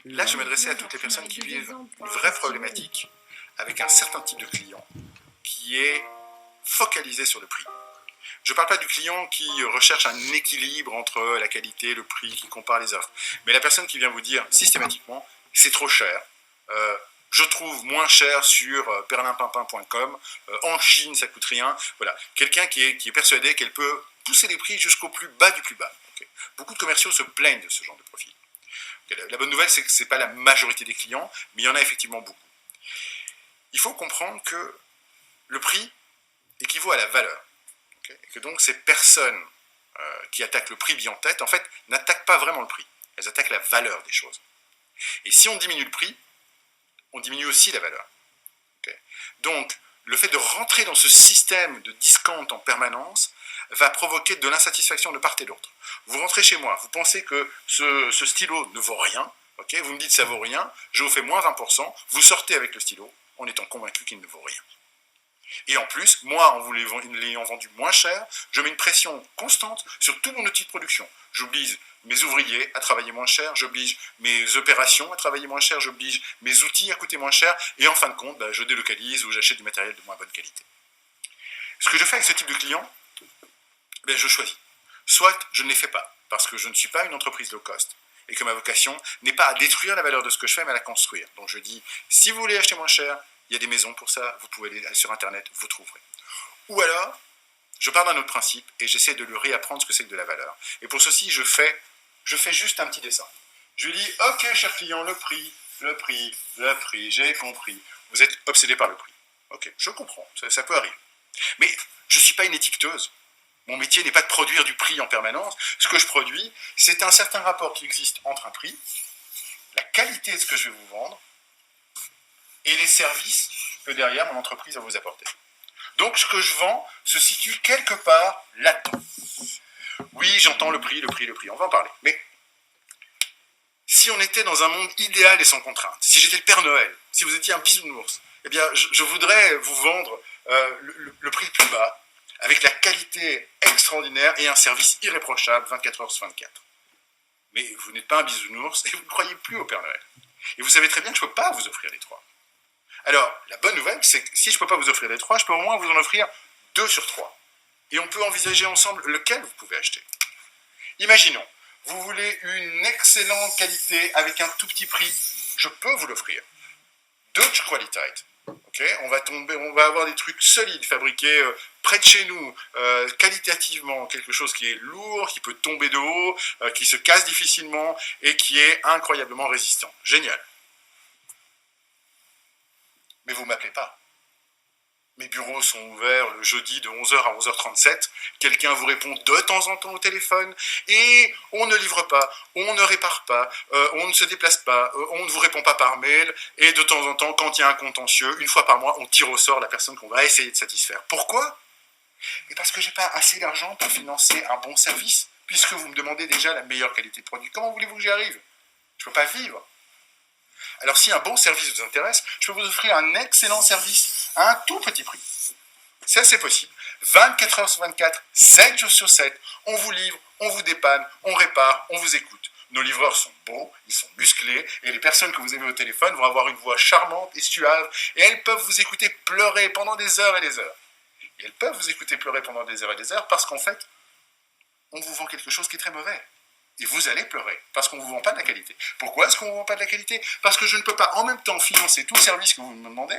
Là, je m'adressais à toutes les personnes qui vivent une vraie problématique avec un certain type de client qui est focalisé sur le prix. Je ne parle pas du client qui recherche un équilibre entre la qualité et le prix, qui compare les offres, mais la personne qui vient vous dire systématiquement « c'est trop cher je trouve moins cher sur perlimpinpin.com, en Chine ça coûte rien ». Voilà, quelqu'un qui est persuadé qu'elle peut pousser les prix jusqu'au plus bas du plus bas. Okay. Beaucoup de commerciaux se plaignent de ce genre de profil. Okay. La bonne nouvelle, c'est que ce n'est pas la majorité des clients, mais il y en a effectivement beaucoup. Il faut comprendre que le prix équivaut à la valeur. Okay. Et que donc ces personnes qui attaquent le prix bien en tête, en fait, n'attaquent pas vraiment le prix. Elles attaquent la valeur des choses. Et si on diminue le prix, on diminue aussi la valeur. Okay. Donc, le fait de rentrer dans ce système de discount en permanence va provoquer de l'insatisfaction de part et d'autre. Vous rentrez chez moi, vous pensez que ce stylo ne vaut rien, okay, vous me dites ça vaut rien, je vous fais moins 20%, vous sortez avec le stylo en étant convaincu qu'il ne vaut rien. Et en plus, moi, en vous l'ayant vendu moins cher, je mets une pression constante sur tout mon outil de production. J'oblige mes ouvriers à travailler moins cher, j'oblige mes opérations à travailler moins cher, j'oblige mes outils à coûter moins cher, et en fin de compte, je délocalise ou j'achète du matériel de moins bonne qualité. Ce que je fais avec ce type de client, je choisis. Soit je ne les fais pas, parce que je ne suis pas une entreprise low cost, et que ma vocation n'est pas à détruire la valeur de ce que je fais, mais à la construire. Donc je dis, si vous voulez acheter moins cher, il y a des maisons pour ça, vous pouvez aller sur Internet, vous trouverez. Ou alors, je pars d'un autre principe et j'essaie de lui réapprendre ce que c'est que de la valeur. Et pour ceci, je fais juste un petit dessin. Je lui dis, ok, cher client, le prix, j'ai compris. Vous êtes obsédé par le prix. Ok, je comprends, ça peut arriver. Mais je ne suis pas une étiqueteuse. Mon métier n'est pas de produire du prix en permanence. Ce que je produis, c'est un certain rapport qui existe entre un prix, la qualité de ce que je vais vous vendre, et les services que derrière mon entreprise va vous apporter. Donc ce que je vends se situe quelque part là-dedans. Oui, j'entends le prix, on va en parler. Mais si on était dans un monde idéal et sans contrainte, si j'étais le Père Noël, si vous étiez un bisounours, eh bien je voudrais vous vendre le prix le plus bas, avec la qualité extraordinaire et un service irréprochable 24 heures sur 24. Mais vous n'êtes pas un bisounours et vous ne croyez plus au Père Noël. Et vous savez très bien que je ne peux pas vous offrir les trois. Alors, la bonne nouvelle, c'est que si je ne peux pas vous offrir les trois, je peux au moins vous en offrir 2 sur 3. Et on peut envisager ensemble lequel vous pouvez acheter. Imaginons, vous voulez une excellente qualité avec un tout petit prix, je peux vous l'offrir. Deutsche Qualität. Okay, on va avoir des trucs solides fabriqués près de chez nous, qualitativement, quelque chose qui est lourd, qui peut tomber de haut, qui se casse difficilement et qui est incroyablement résistant. Génial. Mais vous ne m'appelez pas. Mes bureaux sont ouverts le jeudi de 11h à 11h37. Quelqu'un vous répond de temps en temps au téléphone et on ne livre pas, on ne répare pas, on ne se déplace pas, on ne vous répond pas par mail et de temps en temps, quand il y a un contentieux, une fois par mois, on tire au sort la personne qu'on va essayer de satisfaire. Pourquoi ? Et parce que je n'ai pas assez d'argent pour financer un bon service, puisque vous me demandez déjà la meilleure qualité de produit. Comment voulez-vous que j'y arrive ? Je ne peux pas vivre. Alors si un bon service vous intéresse, je peux vous offrir un excellent service à un tout petit prix. Ça, c'est possible. 24 heures sur 24, 7 jours sur 7, on vous livre, on vous dépanne, on répare, on vous écoute. Nos livreurs sont beaux, ils sont musclés, et les personnes que vous avez au téléphone vont avoir une voix charmante et suave, et elles peuvent vous écouter pleurer pendant des heures et des heures. Et elles peuvent vous écouter pleurer pendant des heures et des heures parce qu'en fait, on vous vend quelque chose qui est très mauvais. Et vous allez pleurer, parce qu'on ne vous vend pas de la qualité. Pourquoi est-ce qu'on ne vous vend pas de la qualité ? Parce que je ne peux pas en même temps financer tout le service que vous me demandez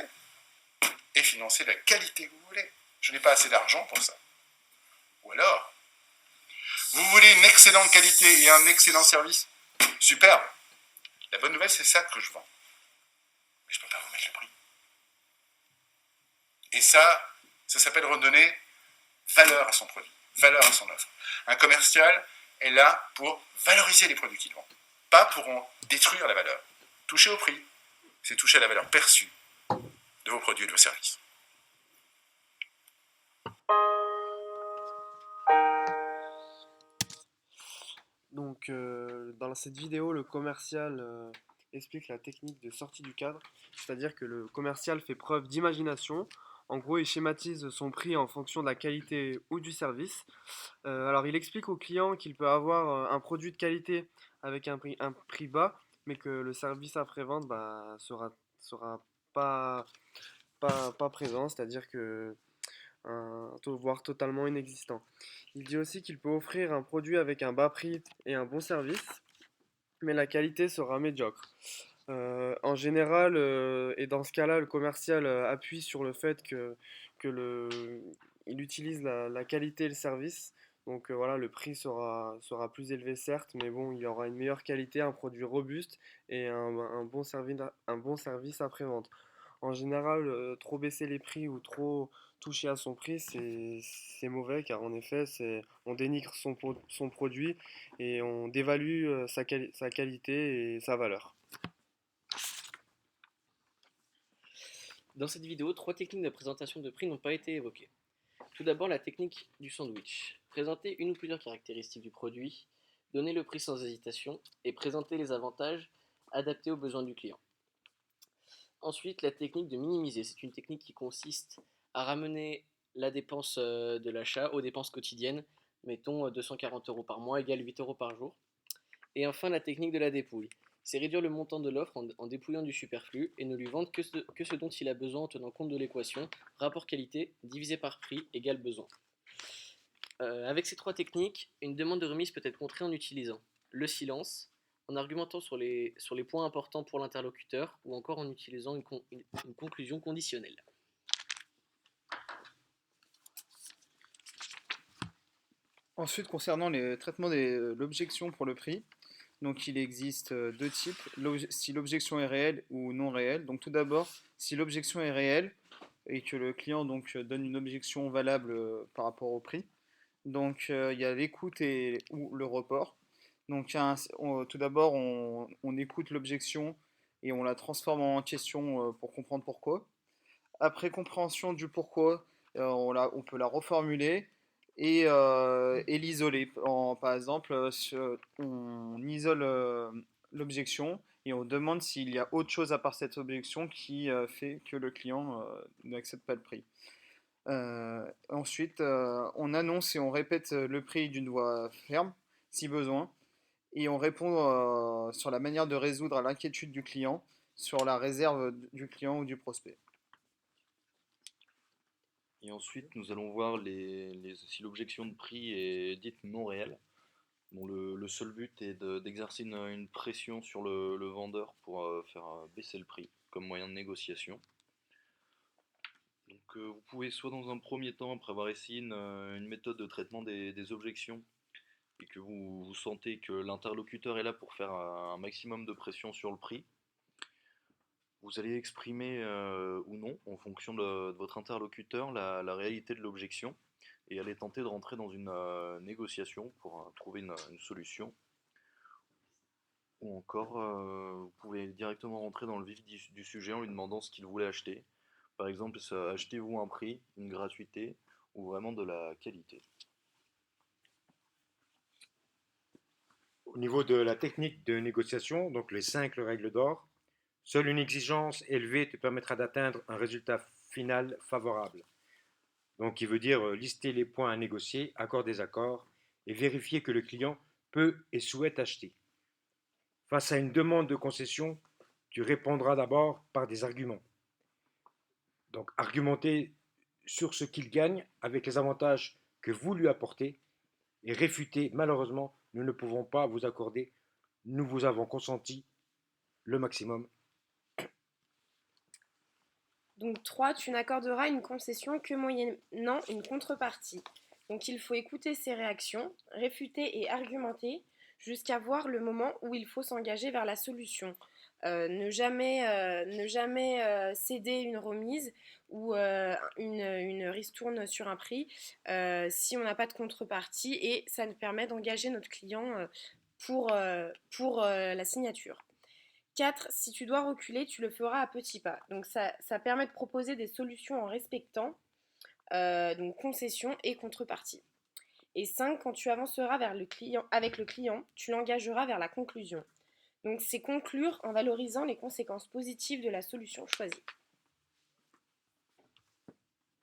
et financer la qualité que vous voulez. Je n'ai pas assez d'argent pour ça. Ou alors, vous voulez une excellente qualité et un excellent service ? Superbe. La bonne nouvelle, c'est ça que je vends. Mais je ne peux pas vous mettre le prix. Et ça s'appelle redonner valeur à son produit, valeur à son offre. Un commercial est là pour valoriser les produits qu'il vend, pas pour en détruire la valeur. Toucher au prix, c'est toucher à la valeur perçue de vos produits et de vos services. Donc, dans cette vidéo, le commercial explique la technique de sortie du cadre, c'est-à-dire que le commercial fait preuve d'imagination. En gros, il schématise son prix en fonction de la qualité ou du service. Alors, il explique au client qu'il peut avoir un produit de qualité avec un prix bas mais que le service après-vente sera pas, pas présent, c'est-à-dire que voire totalement inexistant. Il dit aussi qu'il peut offrir un produit avec un bas prix et un bon service, mais la qualité sera médiocre. En général, et dans ce cas-là, le commercial appuie sur le fait que il utilise la qualité et le service. Donc voilà, le prix sera plus élevé certes, mais bon, il y aura une meilleure qualité, un produit robuste et un bon service après-vente. En général, trop baisser les prix ou trop toucher à son prix, c'est mauvais car en effet, on dénigre son produit et on dévalue sa qualité et sa valeur. Dans cette vidéo, 3 techniques de présentation de prix n'ont pas été évoquées. Tout d'abord, la technique du sandwich. Présenter une ou plusieurs caractéristiques du produit, donner le prix sans hésitation et présenter les avantages adaptés aux besoins du client. Ensuite, la technique de minimiser. C'est une technique qui consiste à ramener la dépense de l'achat aux dépenses quotidiennes. Mettons 240 € par mois égale 8 € par jour. Et enfin, la technique de la dépouille. C'est réduire le montant de l'offre en dépouillant du superflu et ne lui vendre que ce dont il a besoin en tenant compte de l'équation rapport qualité divisé par prix égale besoin. Avec ces 3 techniques, une demande de remise peut être contrée en utilisant le silence, en argumentant sur les points importants pour l'interlocuteur ou encore en utilisant une conclusion conditionnelle. Ensuite, concernant les traitements de l'objection pour le prix, donc il existe deux types, si l'objection est réelle ou non réelle. Donc tout d'abord, si l'objection est réelle et que le client donc donne une objection valable par rapport au prix, donc il y a l'écoute et ou le report. Donc tout d'abord, on écoute l'objection et on la transforme en question pour comprendre pourquoi. Après compréhension du pourquoi, on peut la reformuler et l'isoler. Par exemple, on isole l'objection et on demande s'il y a autre chose à part cette objection qui fait que le client n'accepte pas le prix. Ensuite, on annonce et on répète le prix d'une voix ferme, si besoin, et on répond sur la manière de résoudre l'inquiétude du client, sur la réserve du client ou du prospect. Et ensuite, nous allons voir si l'objection de prix est dite non réelle, dont le seul but est d'exercer une pression sur le vendeur pour faire baisser le prix comme moyen de négociation. Donc vous pouvez soit dans un premier temps, après avoir essayé une méthode de traitement des objections, et que vous sentez que l'interlocuteur est là pour faire un maximum de pression sur le prix, vous allez exprimer ou non, en fonction de votre interlocuteur, la réalité de l'objection et aller tenter de rentrer dans une négociation pour trouver une solution. Ou encore, vous pouvez directement rentrer dans le vif du sujet en lui demandant ce qu'il voulait acheter. Par exemple, achetez-vous un prix, une gratuité ou vraiment de la qualité. Au niveau de la technique de négociation, donc les 5 règles d'or, seule une exigence élevée te permettra d'atteindre un résultat final favorable. Donc, il veut dire lister les points à négocier, accord désaccord, et vérifier que le client peut et souhaite acheter. Face à une demande de concession, tu répondras d'abord par des arguments. Donc, argumenter sur ce qu'il gagne avec les avantages que vous lui apportez et réfuter, malheureusement, nous ne pouvons pas vous accorder, nous vous avons consenti le maximum. Donc 3, tu n'accorderas une concession que moyennant une contrepartie. Donc il faut écouter ses réactions, réfuter et argumenter jusqu'à voir le moment où il faut s'engager vers la solution. Ne jamais céder une remise ou une ristourne sur un prix si on n'a pas de contrepartie, et ça nous permet d'engager notre client pour la signature. 4, si tu dois reculer, tu le feras à petits pas. Donc ça permet de proposer des solutions en respectant donc concession et contrepartie. Et 5, quand tu avanceras avec le client, tu l'engageras vers la conclusion. Donc c'est conclure en valorisant les conséquences positives de la solution choisie.